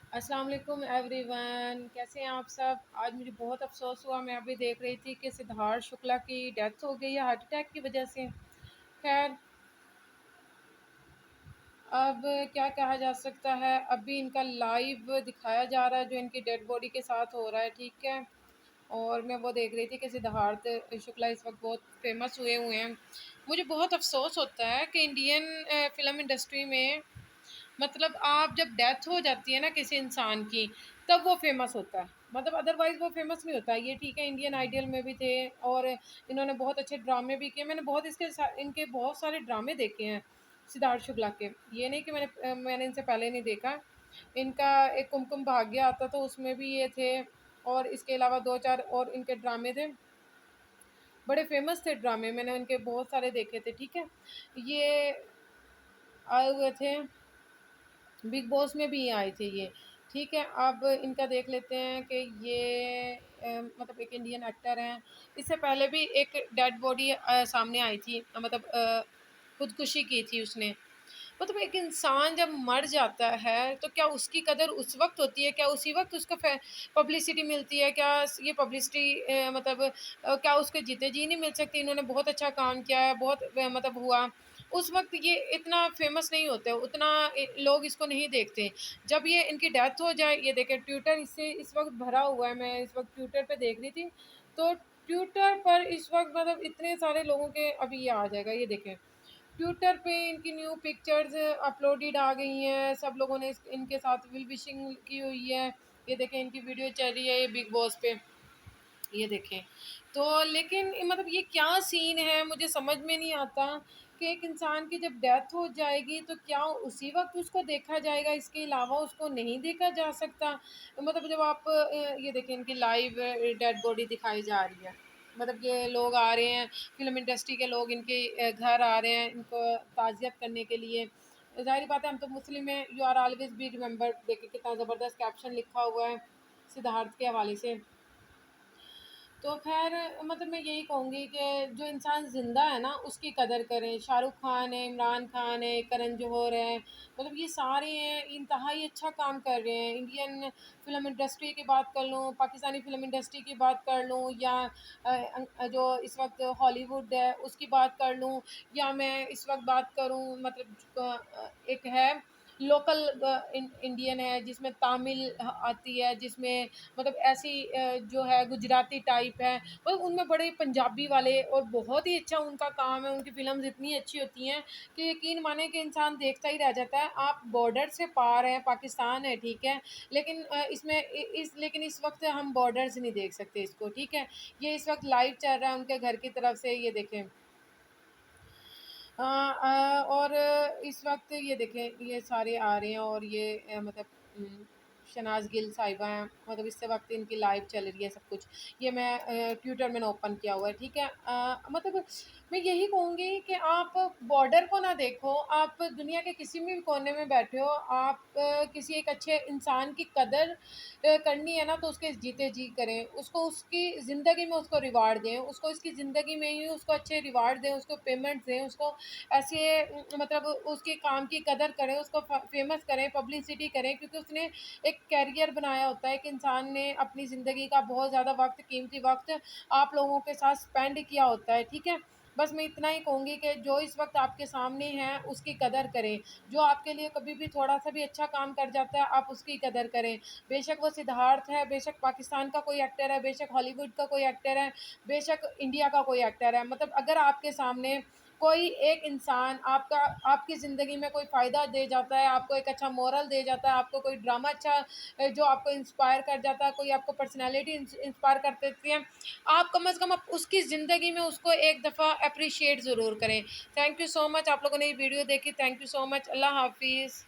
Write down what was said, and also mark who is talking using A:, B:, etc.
A: अस्सलाम वालेकुम एवरीवन, कैसे हैं आप सब। आज मुझे बहुत अफसोस हुआ, मैं अभी देख रही थी कि सिद्धार्थ शुक्ला की डेथ हो गई है हार्ट अटैक की वजह से। खैर, अब क्या कहा जा सकता है। अभी इनका लाइव दिखाया जा रहा है जो इनकी डेड बॉडी के साथ हो रहा है, ठीक है। और मैं वो देख रही थी कि सिद्धार्थ शुक्ला इस वक्त बहुत फेमस हुए हुए हैं। मुझे बहुत अफसोस होता है कि इंडियन फ़िल्म इंडस्ट्री में, मतलब आप जब डेथ हो जाती है ना किसी इंसान की, तब वो फेमस होता है। मतलब अदरवाइज वो फेमस नहीं होता। ये ठीक है, इंडियन आइडियल में भी थे और इन्होंने बहुत अच्छे ड्रामे भी किए। मैंने बहुत इनके बहुत सारे ड्रामे देखे हैं सिद्धार्थ शुक्ला के। ये नहीं कि मैंने इनसे पहले नहीं देखा। इनका एक कुमकुम भाग्य आता था, उसमें भी ये थे। और इसके अलावा दो चार और इनके ड्रामे थे, बड़े फेमस थे ड्रामे। मैंने इनके बहुत सारे देखे थे, ठीक है। ये आए हुए थे, बिग बॉस में भी आए थे ये, ठीक है। अब इनका देख लेते हैं कि ये मतलब एक इंडियन एक्टर हैं। इससे पहले भी एक डेड बॉडी सामने आई थी, खुदकुशी की थी उसने। मतलब एक इंसान जब मर जाता है तो क्या उसकी कदर उस वक्त होती है, क्या उसी वक्त उसको पब्लिसिटी मिलती है, क्या ये पब्लिसिटी मतलब क्या उसके जीते जी नहीं मिल सकती। इन्होंने बहुत अच्छा काम किया है, बहुत मतलब हुआ उस वक्त। ये इतना फेमस नहीं होते, उतना लोग इसको नहीं देखते। जब ये इनकी डेथ हो जाए, ये देखें ट्विटर इससे इस वक्त भरा हुआ है। मैं इस वक्त ट्विटर पे देख रही थी, तो ट्विटर पर इस वक्त मतलब इतने सारे लोगों के, अभी ये आ जाएगा, ये देखें ट्विटर पे इनकी न्यू पिक्चर्स अपलोडेड आ गई हैं। सब लोगों ने इनके साथ विल विशिंग की हुई है। ये देखें इनकी वीडियो चल रही है ये बिग बॉस पे, ये देखें। तो लेकिन मतलब ये क्या सीन है, मुझे समझ में नहीं आता कि एक इंसान की जब डेथ हो जाएगी तो क्या उसी वक्त उसको देखा जाएगा, इसके अलावा उसको नहीं देखा जा सकता। मतलब जब आप ये देखें इनकी लाइव डेड बॉडी दिखाई जा रही है। मतलब ये लोग आ रहे हैं, फिल्म इंडस्ट्री के लोग इनके घर आ रहे हैं इनको ताज़ियत करने के लिए। ज़ाहिर बात है, हम तो मुस्लिम हैं। You are always be remembered, देखिए कितना ज़बरदस्त कैप्शन लिखा हुआ है सिद्धार्थ के हवाले से। तो ख़ैर, मतलब मैं यही कहूँगी कि जो इंसान ज़िंदा है ना उसकी कदर करें। शाहरुख खान है, इमरान खान है, करण जौहर है, मतलब ये सारे हैं, इंतहाई अच्छा काम कर रहे हैं। इंडियन फ़िल्म इंडस्ट्री की बात कर लूँ, पाकिस्तानी फ़िल्म इंडस्ट्री की बात कर लूँ, या जो इस वक्त हॉलीवुड है उसकी बात कर लूँ, या मैं इस वक्त बात करूँ मतलब एक है लोकल इंडियन है जिसमें तमिल आती है, जिसमें मतलब ऐसी जो है गुजराती टाइप है, मतलब उनमें बड़े पंजाबी वाले, और बहुत ही अच्छा उनका काम है। उनकी फ़िल्म्स इतनी अच्छी होती हैं कि यकीन माने कि इंसान देखता ही रह जाता है। आप बॉर्डर से पार हैं, पाकिस्तान है, ठीक है, लेकिन लेकिन इस वक्त हम बॉर्डर से नहीं देख सकते इसको, ठीक है। ये इस वक्त लाइव चल रहा है उनके घर की तरफ से, ये देखें। और इस वक्त ये देखें ये सारे आ रहे हैं, और ये मतलब शनाज गिल साहिबा हैं, मतलब इस वक्त इनकी लाइव चल रही है सब कुछ। ये मैं ट्विटर मैंने ओपन किया हुआ है, ठीक है। मतलब मैं यही कहूँगी कि आप बॉर्डर को ना देखो, आप दुनिया के किसी भी कोने में बैठे हो, आप किसी एक अच्छे इंसान की कदर करनी है ना तो उसके जीते जी करें, उसको उसकी ज़िंदगी में उसको रिवार्ड दें, उसको इसकी ज़िंदगी में ही उसको अच्छे रिवार्ड दें, उसको पेमेंट्स दें, उसको ऐसे मतलब उसके काम की कदर करें, उसको फेमस करें, पब्लिसिटी करें, क्योंकि उसने एक कैरियर बनाया होता है। एक इंसान ने अपनी ज़िंदगी का बहुत ज़्यादा वक्त, कीमती वक्त आप लोगों के साथ स्पेंड किया होता है, ठीक है। बस मैं इतना ही कहूँगी कि जो इस वक्त आपके सामने है उसकी कदर करें। जो आपके लिए कभी भी थोड़ा सा भी अच्छा काम कर जाता है, आप उसकी कदर करें। बेशक वो सिद्धार्थ है, बेशक पाकिस्तान का कोई एक्टर है, बेशक हॉलीवुड का कोई एक्टर है, बेशक इंडिया का कोई एक्टर है। मतलब अगर आपके सामने कोई एक इंसान आपका आपकी ज़िंदगी में कोई फ़ायदा दे जाता है, आपको एक अच्छा मोरल दे जाता है, आपको कोई ड्रामा अच्छा जो आपको इंस्पायर कर जाता है, कोई आपको पर्सनैलिटी इंस्पायर कर देती है, आप कम से कम आप उसकी ज़िंदगी में उसको एक दफ़ा एप्रिशिएट ज़रूर करें। थैंक यू सो मच, आप लोगों ने ये वीडियो देखी, थैंक यू सो मच। अल्लाह हाफ़िज़।